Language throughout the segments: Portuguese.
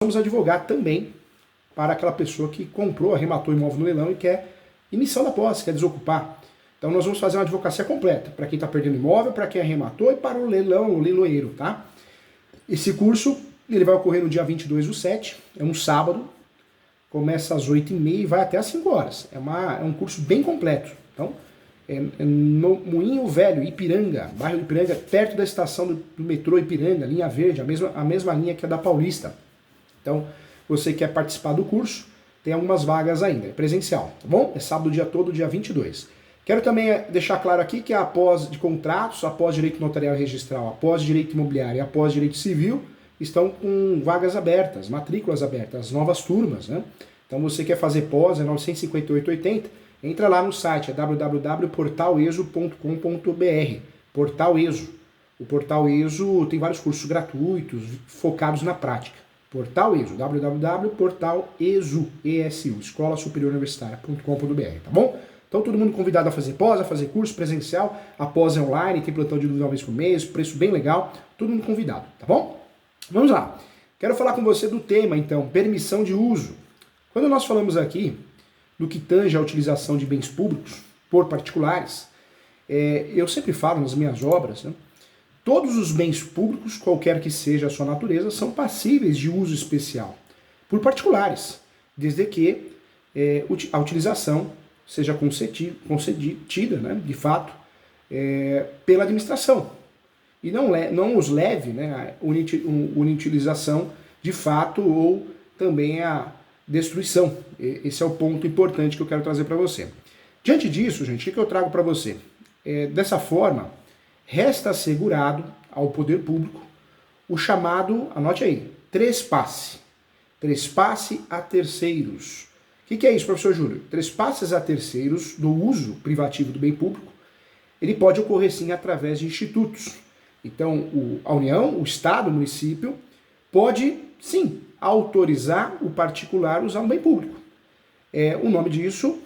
vamos advogar também para aquela pessoa que comprou, arrematou o imóvel no leilão e quer emissão da posse, quer desocupar. Então nós vamos fazer uma advocacia completa, para quem está perdendo imóvel, para quem arrematou e para o leilão, o leiloeiro, tá? Esse curso, ele vai ocorrer no dia 22/7, é um sábado, começa às 8h30 e vai até às 5 horas. É um curso bem completo. Então, no Moinho Velho, Ipiranga, bairro Ipiranga, perto da estação do metrô Ipiranga, linha verde, a mesma linha que a da Paulista. Então, você quer participar do curso, tem algumas vagas ainda, é presencial, tá bom? É sábado o dia todo, dia 22. Quero também deixar claro aqui que a pós de contratos, a pós direito notarial e registral, a pós direito imobiliário e a pós direito civil estão com vagas abertas, matrículas abertas, novas turmas, né? Então você quer fazer pós, é 958,80, entra lá no site, é www.portaleso.com.br, Portal ESO. O Portal ESO tem vários cursos gratuitos, focados na prática. Portal ESO, www.portaleso, Escola Superior Universitária.com.br, tá bom? Então todo mundo convidado a fazer pós, a fazer curso presencial, a pós é online, tem plantão de dúvida uma vez por mês, preço bem legal, todo mundo convidado, tá bom? Vamos lá. Quero falar com você do tema, então, permissão de uso. Quando nós falamos aqui do que tange a utilização de bens públicos por particulares, eu sempre falo nas minhas obras, né, todos os bens públicos, qualquer que seja a sua natureza, são passíveis de uso especial por particulares, desde que a utilização seja concedida, né, de fato, pela administração. E não os leve, né, a inutilização de fato ou também a destruição. Esse é o ponto importante que eu quero trazer para você. Diante disso, gente, o que eu trago para você? Dessa forma, resta assegurado ao poder público o chamado, anote aí, trespasse. Trespasse a terceiros. O que é isso, professor Júlio? Trespasses a terceiros do uso privativo do bem público, ele pode ocorrer sim através de institutos. Então, a União, o Estado, o município, pode, sim, autorizar o particular a usar um bem público. O nome disso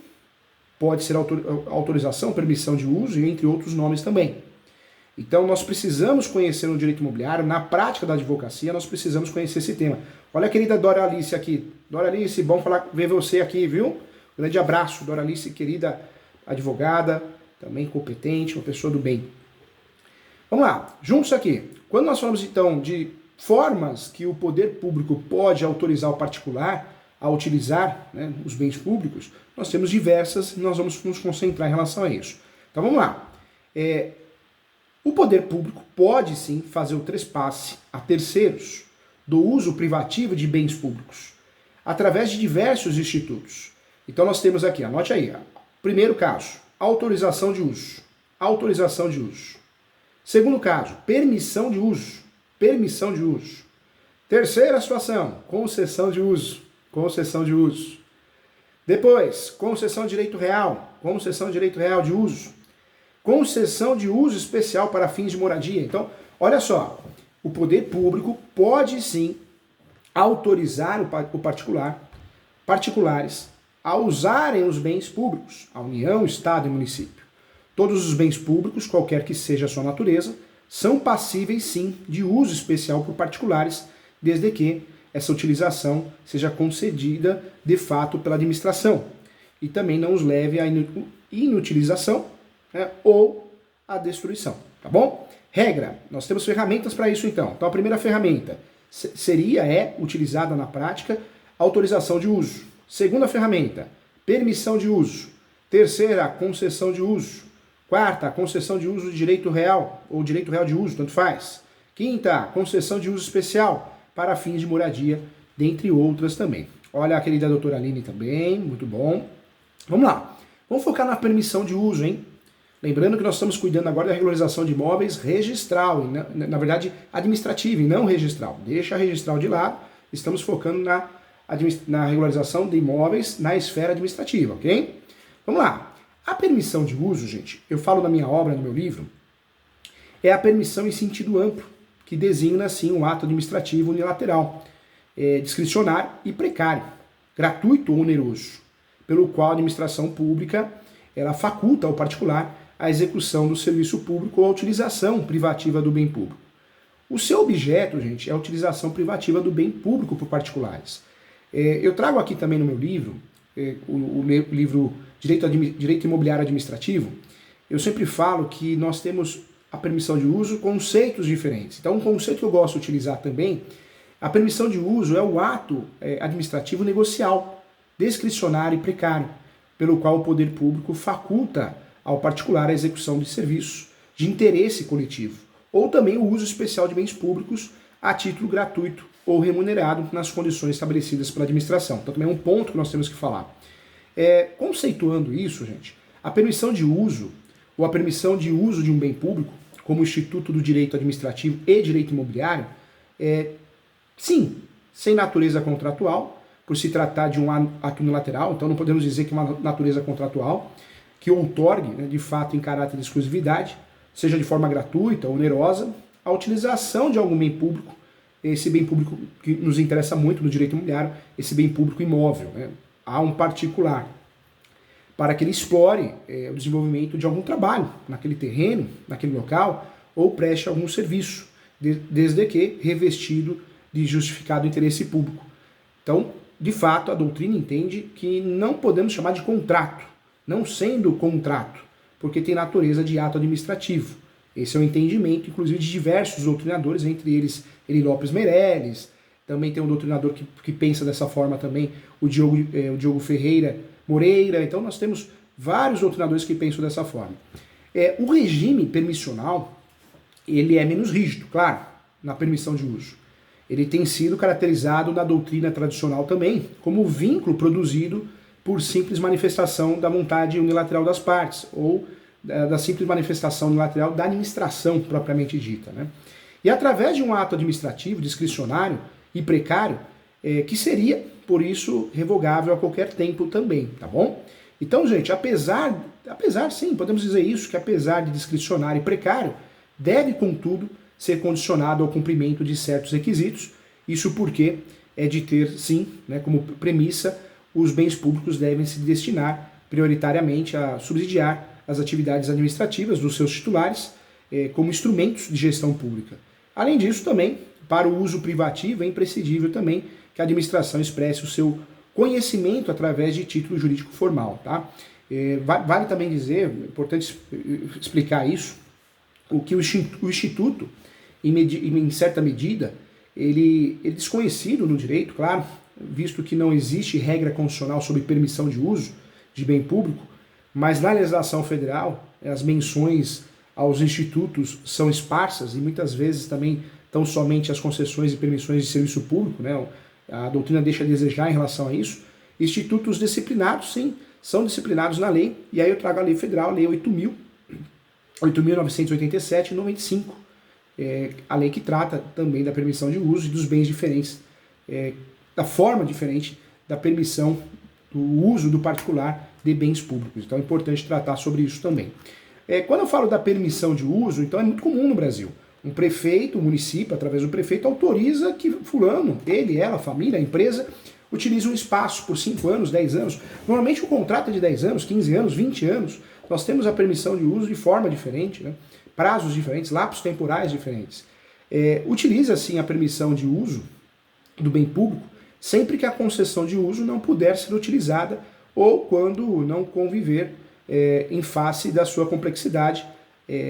pode ser autorização, permissão de uso e entre outros nomes também. Então, nós precisamos conhecer o direito imobiliário, na prática da advocacia, nós precisamos conhecer esse tema. Olha a querida Dora Alice aqui. Dora Alice, bom ver você aqui, viu? Grande abraço, Dora Alice, querida advogada, também competente, uma pessoa do bem. Vamos lá, juntos aqui. Quando nós falamos então de formas que o poder público pode autorizar o particular a utilizar, né, os bens públicos, nós temos diversas, nós vamos nos concentrar em relação a isso. Então vamos lá. O poder público pode sim fazer o trespasse a terceiros do uso privativo de bens públicos, através de diversos institutos. Então nós temos aqui, anote aí, primeiro caso, autorização de uso. Autorização de uso. Segundo caso, permissão de uso. Permissão de uso. Terceira situação, concessão de uso. Concessão de uso. Depois, concessão de direito real. Concessão de direito real de uso. Concessão de uso especial para fins de moradia. Então, olha só, o poder público pode sim autorizar o particulares a usarem os bens públicos, a União, Estado e município. Todos os bens públicos, qualquer que seja a sua natureza, são passíveis sim de uso especial por particulares, desde que essa utilização seja concedida de fato pela administração e também não os leve à inutilização, né, ou à destruição, tá bom? Regra, nós temos ferramentas para isso então. Então a primeira ferramenta é utilizada na prática, autorização de uso. Segunda ferramenta, permissão de uso. Terceira, concessão de uso. Quarta, concessão de uso de direito real, ou direito real de uso, tanto faz. Quinta, concessão de uso especial para fins de moradia, dentre outras também. Olha a querida doutora Aline também, muito bom. Vamos lá, vamos focar na permissão de uso, hein? Lembrando que nós estamos cuidando agora da regularização de imóveis registral, na verdade administrativa e não registral. Deixa a registral de lado, estamos focando na regularização de imóveis na esfera administrativa, ok? Vamos lá. A permissão de uso, gente, eu falo na minha obra, no meu livro, é a permissão em sentido amplo, que designa, assim, um ato administrativo unilateral, discricionário e precário, gratuito ou oneroso, pelo qual a administração pública ela faculta ao particular a execução do serviço público ou a utilização privativa do bem público. O seu objeto, gente, é a utilização privativa do bem público por particulares. Eu trago aqui também no meu livro, o livro Direito Imobiliário Administrativo, eu sempre falo que nós temos a permissão de uso conceitos diferentes. Então, um conceito que eu gosto de utilizar também, a permissão de uso é o ato administrativo negocial, discricionário e precário, pelo qual o poder público faculta ao particular a execução de serviços de interesse coletivo, ou também o uso especial de bens públicos a título gratuito ou remunerado nas condições estabelecidas pela administração. Então também é um ponto que nós temos que falar. Conceituando isso, gente, a permissão de uso ou a permissão de uso de um bem público, como o Instituto do Direito Administrativo e Direito Imobiliário, sim, sem natureza contratual, por se tratar de um ato unilateral, então não podemos dizer que é uma natureza contratual, que outorgue, né, de fato, em caráter de exclusividade, seja de forma gratuita ou onerosa, a utilização de algum bem público, esse bem público que nos interessa muito no direito imobiliário, esse bem público imóvel, né, a um particular, para que ele explore o desenvolvimento de algum trabalho naquele terreno, naquele local, ou preste algum serviço, desde que revestido de justificado interesse público. Então, de fato, a doutrina entende que não podemos chamar de contrato, não sendo contrato, porque tem natureza de ato administrativo. Esse é o entendimento, inclusive, de diversos doutrinadores, entre eles Eli Lopes Meirelles, também tem um doutrinador que pensa dessa forma também, o Diogo Ferreira Moreira. Então nós temos vários doutrinadores que pensam dessa forma. O regime permissional, ele é menos rígido, claro, na permissão de uso. Ele tem sido caracterizado na doutrina tradicional também como vínculo produzido por simples manifestação da vontade unilateral das partes, ou da simples manifestação unilateral da administração propriamente dita, né? E através de um ato administrativo, discricionário e precário, que seria, por isso, revogável a qualquer tempo também, tá bom? Então, gente, apesar sim, podemos dizer isso, que apesar de discricionário e precário, deve, contudo, ser condicionado ao cumprimento de certos requisitos, isso porque é de ter, sim, né, como premissa, os bens públicos devem se destinar prioritariamente a subsidiar as atividades administrativas dos seus titulares como instrumentos de gestão pública. Além disso, também, para o uso privativo, é imprescindível também que a administração expresse o seu conhecimento através de título jurídico formal. Tá? Vale também dizer, é importante explicar isso, o que o Instituto, em certa medida, ele é desconhecido no direito, claro, visto que não existe regra constitucional sobre permissão de uso de bem público, mas na legislação federal, as menções aos institutos são esparsas e muitas vezes também estão somente as concessões e permissões de serviço público, né? A doutrina deixa a desejar em relação a isso. Institutos disciplinados, sim, são disciplinados na lei, e aí eu trago a lei federal, a lei 8.987 e 95, a lei que trata também da permissão de uso e dos bens diferentes, da forma diferente da permissão do uso do particular de bens públicos. Então é importante tratar sobre isso também. Quando eu falo da permissão de uso, então é muito comum no Brasil. Um prefeito, um município, através do prefeito, autoriza que fulano, ele, ela, a família, a empresa, utilize um espaço por 5 anos, 10 anos. Normalmente o contrato é de 10 anos, 15 anos, 20 anos. Nós temos a permissão de uso de forma diferente, né? Prazos diferentes, lapsos temporais diferentes. Utiliza, sim, a permissão de uso do bem público sempre que a concessão de uso não puder ser utilizada ou quando não conviver em face da sua complexidade,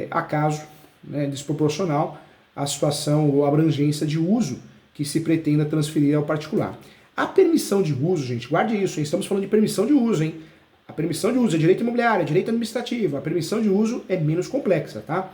acaso, né, desproporcional à situação ou abrangência de uso que se pretenda transferir ao particular. A permissão de uso, gente, guarde isso, hein? Estamos falando de permissão de uso, hein? A permissão de uso é direito imobiliário, é direito administrativo. A permissão de uso é menos complexa, tá?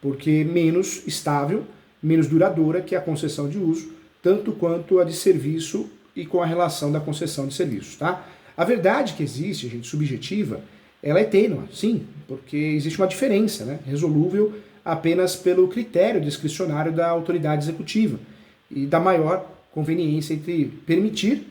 Porque menos estável, menos duradoura que a concessão de uso, tanto quanto a de serviço e com a relação da concessão de serviços, tá? A verdade que existe, gente, subjetiva, ela é tênue, sim, porque existe uma diferença, né? Resolúvel apenas pelo critério discricionário da autoridade executiva e da maior conveniência entre permitir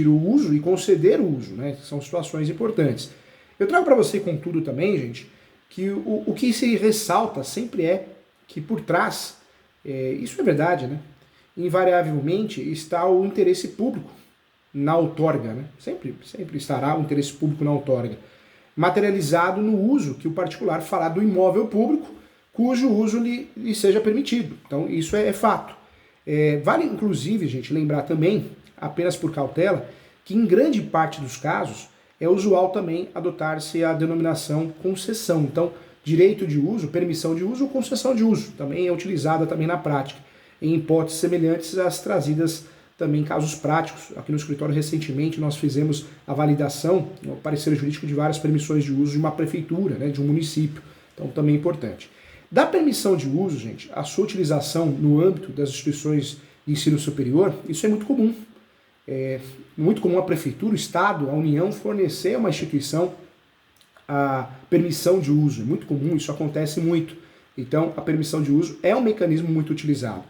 o uso e conceder o uso, né? São situações importantes. Eu trago para você, contudo, também, gente, que o que se ressalta sempre é que por trás, isso é verdade, né? Invariavelmente está o interesse público na outorga, né? Sempre estará o interesse público na outorga, materializado no uso que o particular fará do imóvel público cujo uso lhe seja permitido. Então, isso é fato. Vale, inclusive, gente, lembrar também, apenas por cautela, que em grande parte dos casos é usual também adotar-se a denominação concessão. Então, direito de uso, permissão de uso ou concessão de uso, também é utilizada também na prática, em hipóteses semelhantes às trazidas também em casos práticos. Aqui no escritório, recentemente, nós fizemos a validação, o parecer jurídico de várias permissões de uso de uma prefeitura, né, de um município. Então, também é importante. Da permissão de uso, gente, a sua utilização no âmbito das instituições de ensino superior, isso é muito comum. É muito comum a prefeitura, o Estado, a União fornecer a uma instituição a permissão de uso. É muito comum, isso acontece muito. Então, a permissão de uso é um mecanismo muito utilizado.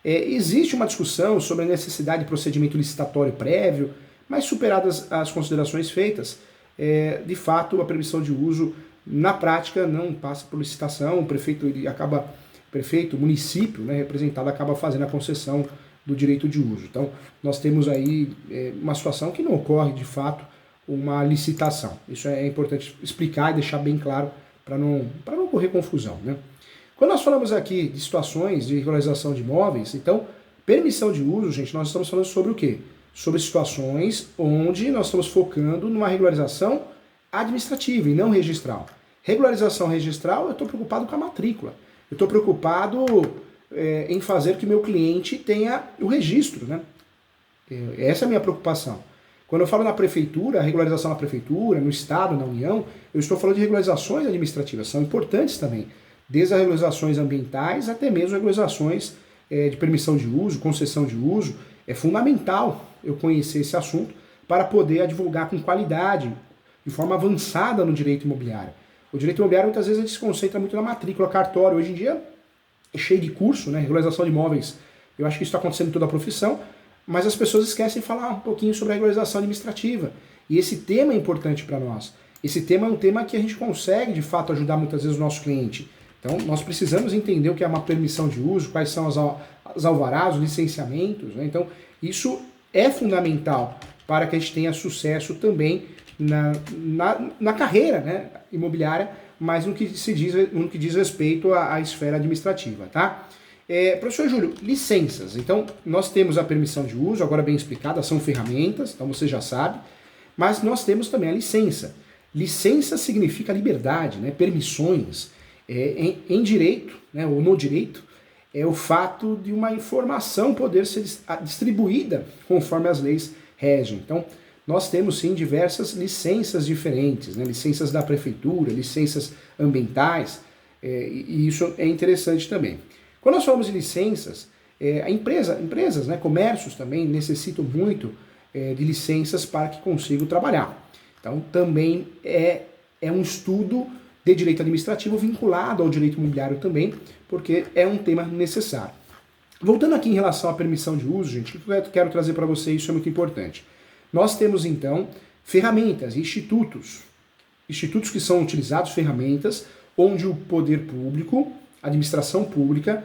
Existe uma discussão sobre a necessidade de procedimento licitatório prévio, mas superadas as considerações feitas, de fato, a permissão de uso, na prática, não passa por licitação, o município, né, representado, acaba fazendo a concessão do direito de uso. Então, nós temos aí uma situação que não ocorre, de fato, uma licitação. Isso é importante explicar e deixar bem claro para não ocorrer confusão, né? Quando nós falamos aqui de situações de regularização de imóveis, então, permissão de uso, gente, nós estamos falando sobre o quê? Sobre situações onde nós estamos focando numa regularização administrativa e não registral. Regularização registral, eu estou preocupado com a matrícula. Eu estou preocupado em fazer que meu cliente tenha o registro, né? Essa é a minha preocupação. Quando eu falo na prefeitura, a regularização na prefeitura, no Estado, na União, eu estou falando de regularizações administrativas, são importantes também. Desde as regularizações ambientais até mesmo regularizações de permissão de uso, concessão de uso. É fundamental eu conhecer esse assunto para poder advogar com qualidade, de forma avançada no direito imobiliário. O direito imobiliário muitas vezes se concentra muito na matrícula, cartório. Hoje em dia é cheio de curso, né? Regularização de imóveis. Eu acho que isso está acontecendo em toda a profissão, mas as pessoas esquecem de falar um pouquinho sobre a regularização administrativa. E esse tema é importante para nós. Esse tema é um tema que a gente consegue, de fato, ajudar muitas vezes o nosso cliente. Então, nós precisamos entender o que é uma permissão de uso, quais são os alvarás, os licenciamentos, né? Então, isso é fundamental para que a gente tenha sucesso também na carreira, né, imobiliária, mas no que diz respeito à esfera administrativa, tá? Professor Júlio, licenças. Então, nós temos a permissão de uso, agora bem explicada, são ferramentas, então você já sabe, mas nós temos também a licença. Licença significa liberdade, né, permissões. Em direito, né, ou no direito, é o fato de uma informação poder ser distribuída conforme as leis regem. Então, nós temos sim diversas licenças diferentes, né, licenças da prefeitura, licenças ambientais, e isso é interessante também. Quando nós falamos de licenças, empresas, né, comércios também necessitam muito de licenças para que consigam trabalhar. Então, também é um estudo de direito administrativo vinculado ao direito imobiliário também, porque é um tema necessário. Voltando aqui em relação à permissão de uso, gente, o que eu quero trazer para você, isso é muito importante. Nós temos, então, ferramentas, institutos que são utilizados, ferramentas, onde o poder público, a administração pública,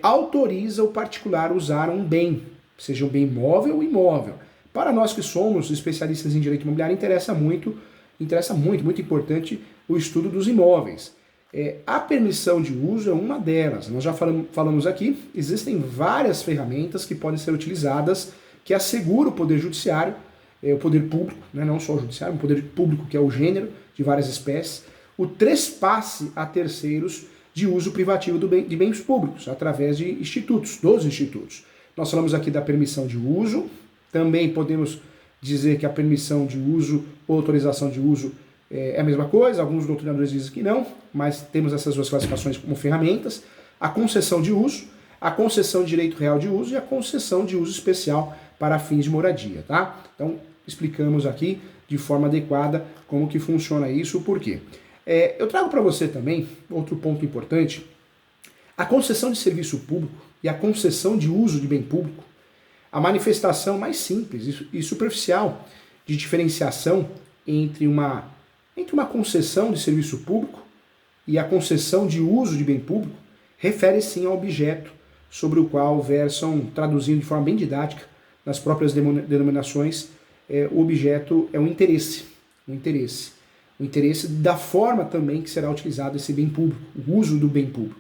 autoriza o particular a usar um bem, seja um bem móvel ou imóvel. Para nós que somos especialistas em direito imobiliário, interessa muito, muito importante o estudo dos imóveis. A permissão de uso é uma delas. Nós já falamos aqui, existem várias ferramentas que podem ser utilizadas que assegura o poder judiciário, o poder público, né, não só o judiciário, o poder público, que é o gênero de várias espécies, o trespasse a terceiros de uso privativo de bens públicos, através de dos institutos. Nós falamos aqui da permissão de uso, também podemos dizer que a permissão de uso ou autorização de uso é a mesma coisa, alguns doutrinadores dizem que não, mas temos essas duas classificações como ferramentas. A concessão de uso, a concessão de direito real de uso e a concessão de uso especial para fins de moradia, tá? Então, explicamos aqui de forma adequada como que funciona isso, o porquê. Eu trago para você também outro ponto importante, a concessão de serviço público e a concessão de uso de bem público, a manifestação mais simples e superficial de diferenciação entre uma concessão de serviço público e a concessão de uso de bem público refere sim ao objeto sobre o qual versam, traduzindo de forma bem didática, nas próprias denominações, o objeto é um interesse. o interesse da forma também que será utilizado esse bem público, o uso do bem público.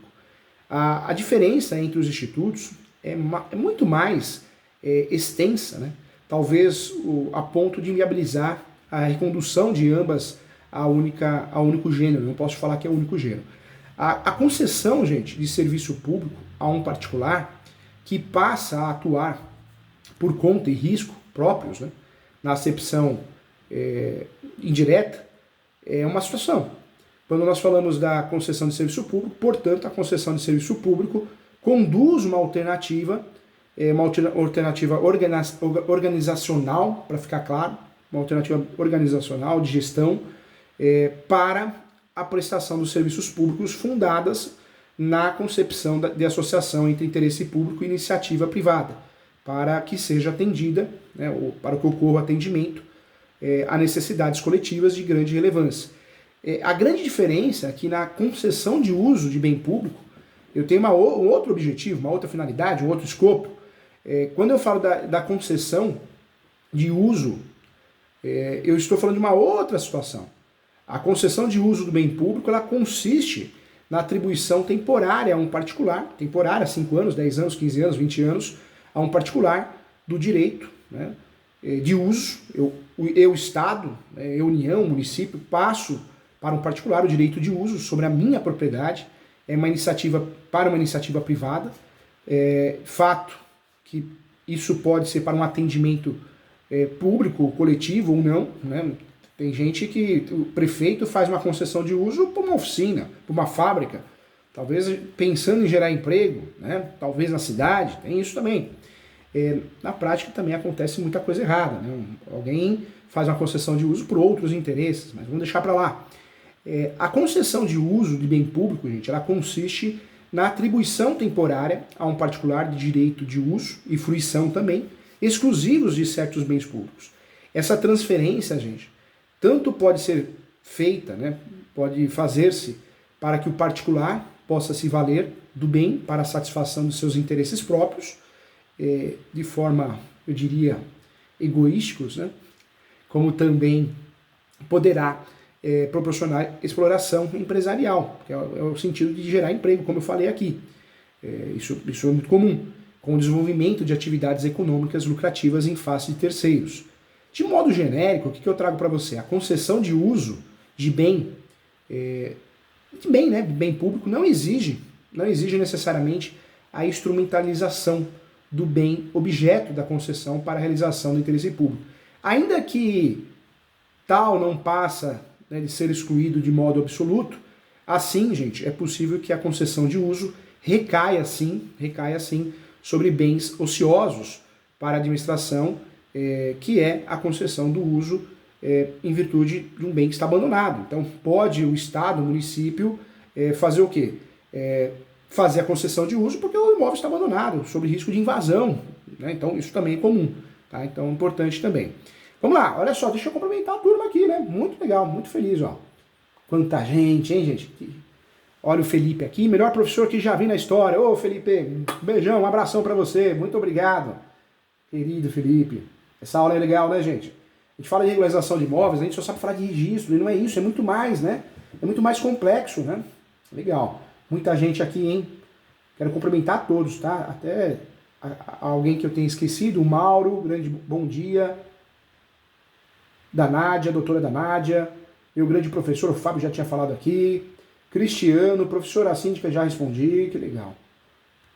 A diferença entre os institutos é muito mais extensa, né? Talvez a ponto de inviabilizar a recondução de ambas a único gênero. Não posso falar que é o único gênero. A concessão, gente, de serviço público a um particular que passa a atuar por conta e risco próprios, né, na acepção indireta, é uma situação. Quando nós falamos da concessão de serviço público, portanto, a concessão de serviço público conduz uma alternativa organizacional, para ficar claro, uma alternativa organizacional de gestão para a prestação dos serviços públicos fundadas na concepção de associação entre interesse público e iniciativa privada, para que seja atendida, né, ou para que ocorra atendimento a necessidades coletivas de grande relevância. A grande diferença é que na concessão de uso de bem público, eu tenho um outro objetivo, uma outra finalidade, um outro escopo. Quando eu falo da concessão de uso, eu estou falando de uma outra situação. A concessão de uso do bem público, ela consiste na atribuição temporária a um particular, temporária, 5 anos, 10 anos, 15 anos, 20 anos, a um particular do direito, né, de uso. Eu Estado, eu União, município, passo para um particular o direito de uso sobre a minha propriedade, uma iniciativa privada. Fato que isso pode ser para um atendimento público, coletivo ou não, né? Tem gente que o prefeito faz uma concessão de uso para uma oficina, para uma fábrica, talvez pensando em gerar emprego, né? Talvez na cidade, tem isso também. Na prática também acontece muita coisa errada, né? Alguém faz uma concessão de uso por outros interesses, mas vamos deixar para lá. A concessão de uso de bem público, gente, ela consiste na atribuição temporária a um particular de direito de uso e fruição também, exclusivos de certos bens públicos. Essa transferência, gente, tanto pode ser feita, né, pode fazer-se para que o particular possa se valer do bem para a satisfação dos seus interesses próprios, de forma, eu diria, egoísticos, né, como também poderá proporcionar exploração empresarial, que é o sentido de gerar emprego, como eu falei aqui. Isso é muito comum, com o desenvolvimento de atividades econômicas lucrativas em face de terceiros. De modo genérico, o que eu trago para você? A concessão de uso de bem, né, bem público, não exige necessariamente a instrumentalização do bem objeto da concessão para a realização do interesse público. Ainda que tal não passa, né, de ser excluído de modo absoluto, assim, gente, é possível que a concessão de uso recaia assim sobre bens ociosos para a administração, que é a concessão do uso em virtude de um bem que está abandonado. Então, pode o Estado, o município, fazer o quê? Fazer a concessão de uso porque o imóvel está abandonado, sob risco de invasão, né? Então, isso também é comum, tá? Então, é importante também. Vamos lá, olha só, deixa eu cumprimentar a turma aqui, né? Muito legal, muito feliz, ó. Quanta gente, hein, gente? Olha o Felipe aqui, melhor professor que já vi na história. Ô, Felipe, um beijão, um abração pra você, muito obrigado. Querido Felipe, essa aula é legal, né, gente? A gente fala de regularização de imóveis, a gente só sabe falar de registro, e não é isso, é muito mais, né? É muito mais complexo, né? Legal. Muita gente aqui, hein? Quero cumprimentar a todos, tá? Até alguém que eu tenha esquecido, o Mauro, grande bom dia. Da Nádia, doutora da Nádia, meu grande professor, o Fábio já tinha falado aqui, Cristiano, professora síndica, já respondi, que legal.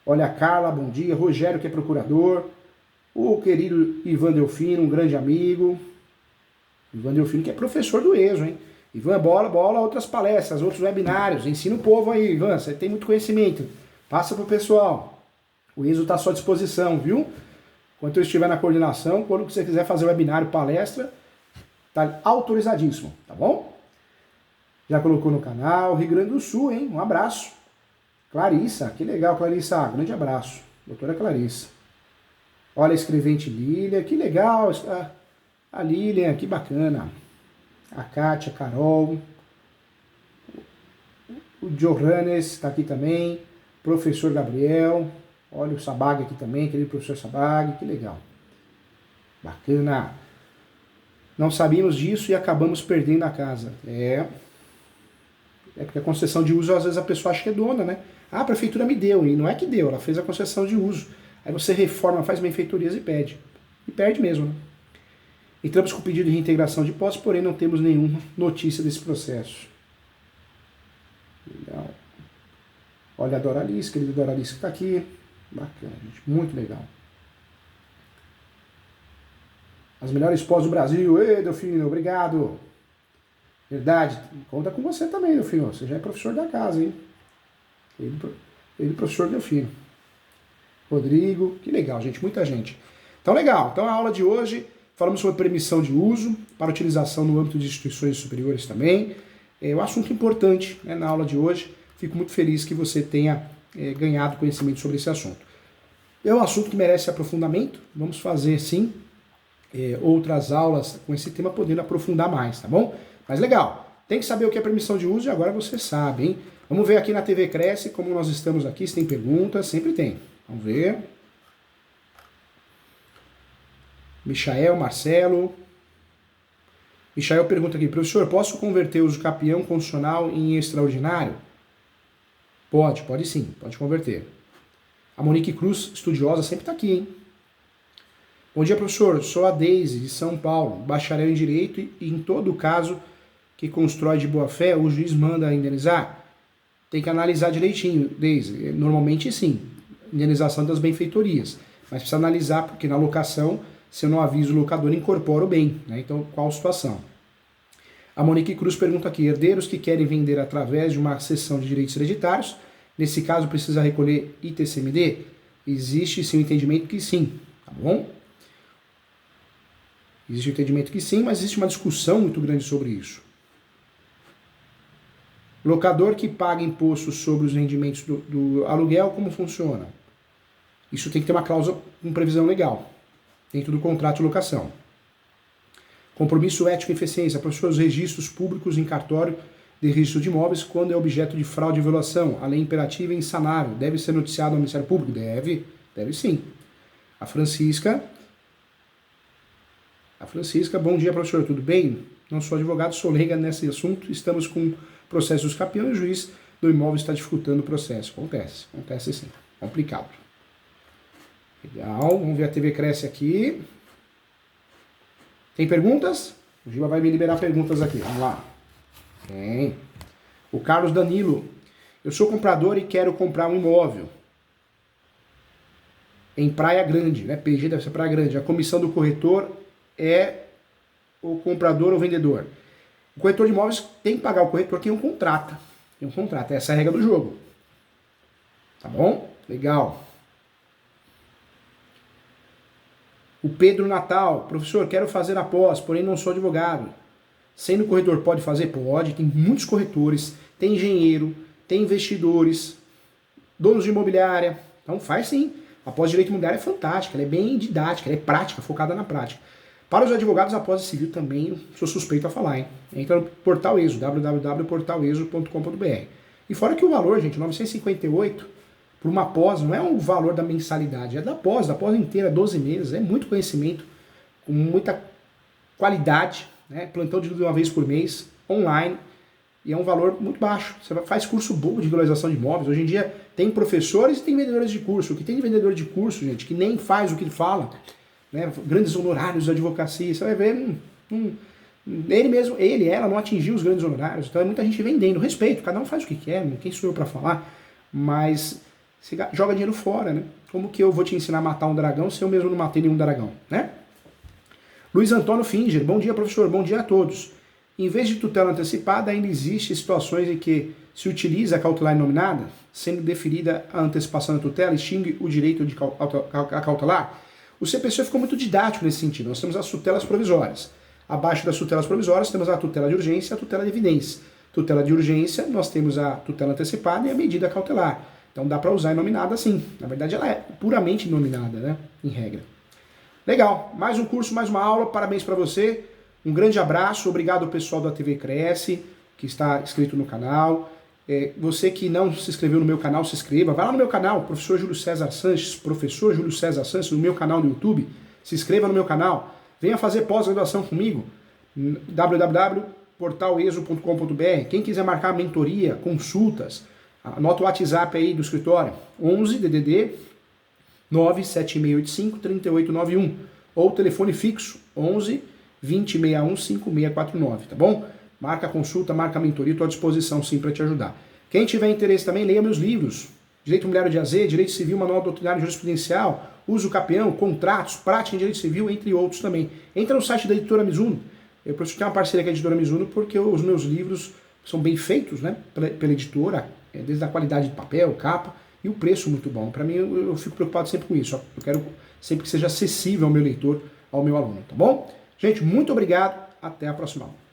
Olha a Carla, bom dia, Rogério, que é procurador, o querido Ivan Delfino, um grande amigo, Ivan Delfino, que é professor do ESO, hein? Ivan, bola, outras palestras, outros webinários, ensina o povo aí, Ivan, você tem muito conhecimento, passa pro pessoal, o ESO está à sua disposição, viu? Enquanto eu estiver na coordenação, quando você quiser fazer webinário, palestra, tá autorizadíssimo, tá bom? Já colocou no canal, Rio Grande do Sul, hein? Um abraço. Clarissa, que legal, Clarissa, grande abraço. Doutora Clarissa. Olha a escrevente Lília, que legal. A Lilian, que bacana. A Kátia, a Carol. O Johannes está aqui também. Professor Gabriel. Olha o Sabag aqui também, querido professor Sabag, que legal. Bacana. Não sabíamos disso e acabamos perdendo a casa. É porque a concessão de uso, às vezes a pessoa acha que é dona, né? Ah, a prefeitura me deu, e não é que deu, ela fez a concessão de uso. Aí você reforma, faz benfeitorias e pede. E perde mesmo, né? Entramos com o pedido de reintegração de posse, porém não temos nenhuma notícia desse processo. Legal. Olha a Doralice, querida Doralice que está aqui. Bacana, gente. Muito legal. As melhores pós do Brasil. Ei, Delfino, obrigado. Verdade. Conta com você também, Delfino. Você já é professor da casa, hein? Ele professor Delfino. Rodrigo. Que legal, gente. Muita gente. Então, legal. Então, a aula de hoje, falamos sobre permissão de uso para utilização no âmbito de instituições superiores também. É um assunto importante, né, na aula de hoje. Fico muito feliz que você tenha ganhado conhecimento sobre esse assunto. É um assunto que merece aprofundamento. Vamos fazer, sim, outras aulas com esse tema, podendo aprofundar mais, tá bom? Mas legal. Tem que saber o que é permissão de uso e agora você sabe, hein? Vamos ver aqui na TV Cresce como nós estamos aqui. Se tem perguntas, sempre tem. Vamos ver. Michael, Marcelo. Michael pergunta aqui, professor, posso converter o uso capião constitucional em extraordinário? Pode sim, pode converter. A Monique Cruz, estudiosa, sempre está aqui, hein? Bom dia, professor, sou a Deise, de São Paulo, bacharel em Direito e em todo caso que constrói de boa fé, o juiz manda indenizar? Tem que analisar direitinho, Deise. Normalmente sim, indenização das benfeitorias, mas precisa analisar porque na locação, se eu não aviso o locador, incorpora o bem, né? Então, qual a situação? A Monique Cruz pergunta aqui, herdeiros que querem vender através de uma cessão de direitos hereditários, nesse caso precisa recolher ITCMD? Existe sim o entendimento que sim, tá bom? Existe o entendimento que sim, mas existe uma discussão muito grande sobre isso. Locador que paga imposto sobre os rendimentos do aluguel, como funciona? Isso tem que ter uma cláusula com previsão legal, dentro do contrato de locação. Compromisso ético e eficiência, professor, os registros públicos em cartório de registro de imóveis quando é objeto de fraude e violação. A lei imperativa e insanável. Deve ser noticiado ao Ministério Público? Deve sim. A Francisca, bom dia, professor, tudo bem? Não sou advogado, sou leiga nesse assunto. Estamos com processos capião e o juiz do imóvel está dificultando o processo. Acontece sim. Complicado. Legal, vamos ver a TV Cresce aqui. Tem perguntas? O Giba vai me liberar perguntas aqui. Vamos lá. Tem. O Carlos Danilo. Eu sou comprador e quero comprar um imóvel em Praia Grande, né? PG deve ser Praia Grande. A comissão do corretor é o comprador ou vendedor. O corretor de imóveis tem que pagar o corretor quem o contrata. Essa é a regra do jogo. Tá bom? Legal. O Pedro Natal, professor, quero fazer a pós, porém não sou advogado. Sendo corretor, pode fazer? Pode, tem muitos corretores, tem engenheiro, tem investidores, donos de imobiliária. Então faz sim. A pós de direito imobiliário é fantástica, ela é bem didática, ela é prática, focada na prática. Para os advogados, a pós civil também sou suspeito a falar, hein? Entra no Portal ESO, www.portaleso.com.br. E fora que o valor, gente, 958 por uma pós, não é o valor da mensalidade, é da pós inteira, 12 meses, é muito conhecimento, com muita qualidade, né? Plantão de uma vez por mês, online, e é um valor muito baixo. Você faz curso bobo de regularização de imóveis. Hoje em dia tem professores e tem vendedores de curso. O que tem de vendedor de curso, gente, que nem faz o que ele fala, né? Grandes honorários de advocacia, você vai ver, ela não atingiu os grandes honorários, então é muita gente vendendo. Respeito, cada um faz o que quer, quem sou eu para falar, mas você joga dinheiro fora, né? Como que eu vou te ensinar a matar um dragão se eu mesmo não matei nenhum dragão, né? Luiz Antônio Finger, bom dia, professor, bom dia a todos. Em vez de tutela antecipada, ainda existem situações em que se utiliza a cautelar inominada, sendo deferida a antecipação da tutela, extingue o direito de a cautelar? O CPC ficou muito didático nesse sentido. Nós temos as tutelas provisórias. Abaixo das tutelas provisórias, temos a tutela de urgência e a tutela de evidência. Tutela de urgência, nós temos a tutela antecipada e a medida cautelar. Então dá para usar inominada sim. Na verdade ela é puramente inominada, né? Em regra. Legal. Mais um curso, mais uma aula. Parabéns para você. Um grande abraço. Obrigado ao pessoal da TV Cresce, que está inscrito no canal. Você que não se inscreveu no meu canal, se inscreva. Vai lá no meu canal, Professor Júlio César Sanches, no meu canal no YouTube. Se inscreva no meu canal. Venha fazer pós-graduação comigo. www.portaleso.com.br. Quem quiser marcar mentoria, consultas, anota o WhatsApp aí do escritório, 11 DDD 97685 3891, ou telefone fixo, 11 2061 5649, tá bom? Marca a consulta, marca a mentoria, estou à disposição sim para te ajudar. Quem tiver interesse também, leia meus livros. Direito Imobiliário de AZ, Direito Civil, Manual Doutrinário e Jurisprudencial, Uso Capião, Contratos, Prática em Direito Civil, entre outros também. Entra no site da Editora Mizuno. Eu preciso ter uma parceria com a Editora Mizuno porque os meus livros são bem feitos, né, pela editora, desde a qualidade de papel, capa, e o preço muito bom. Para mim, eu fico preocupado sempre com isso. Eu quero sempre que seja acessível ao meu leitor, ao meu aluno, tá bom? Gente, muito obrigado. Até a próxima aula.